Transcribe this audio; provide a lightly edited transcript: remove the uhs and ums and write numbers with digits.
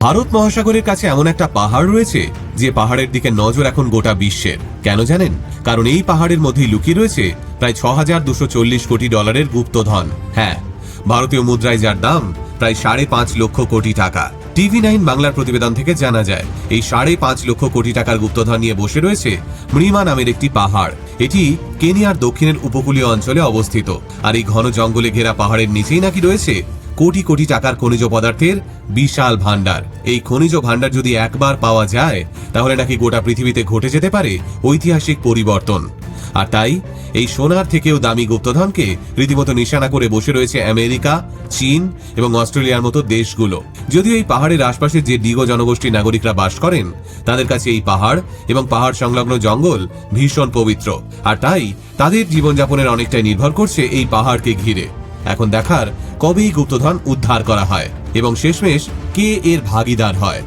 ভারত মহাসাগরের কাছে এমন একটা পাহাড় রয়েছে যে পাহাড়ের দিকে নজর এখন গোটা বিশ্বের। কেন জানেন? কারণ এই পাহাড়ের মধ্যেই লুকিয়ে রয়েছে প্রায় ৬,২৪০ কোটি ডলারের গুপ্তধন। হ্যাঁ, ভারতীয় মুদ্রায় যার দাম প্রায় ৫.৫ লক্ষ কোটি টাকা। TV9 বাংলার প্রতিবেদন থেকে জানা যায়, এই ৫.৫ লক্ষ কোটি টাকার গুপ্তধন নিয়ে বসে রয়েছে মৃমা নামের একটি পাহাড়। এটি কেনিয়ার দক্ষিণের উপকূলীয় অঞ্চলে অবস্থিত। আর এই ঘন জঙ্গলে ঘেরা পাহাড়ের নিচেই নাকি রয়েছে কোটি কোটি টাকার খনিজ পদার্থের বিশাল ভান্ডার। এই খনিজ ভান্ডার যদি একবার পাওয়া যায় তাহলে নাকি গোটা পৃথিবীতে ঘটে যেতে পারে ঐতিহাসিক পরিবর্তন। আর তাই এই সোনার থেকেও দামি গুপ্তধনকে রীতিমতো নিশানা করে বসে রয়েছে আমেরিকা, চীন এবং অস্ট্রেলিয়ার মতো দেশগুলো। যদিও এই পাহাড়ের আশপাশে যে ডিগো জনগোষ্ঠীর নাগরিকরা বাস করেন তাদের কাছে এই পাহাড় এবং পাহাড় সংলগ্ন জঙ্গল ভীষণ পবিত্র। আর তাই তাদের জীবনযাপনের অনেকটাই নির্ভর করছে এই পাহাড়কে ঘিরে। এখন দেখার কবে এই গুপ্তধন উদ্ধার করা হয় এবং শেষমেশ কে এর ভাগিদার হয়।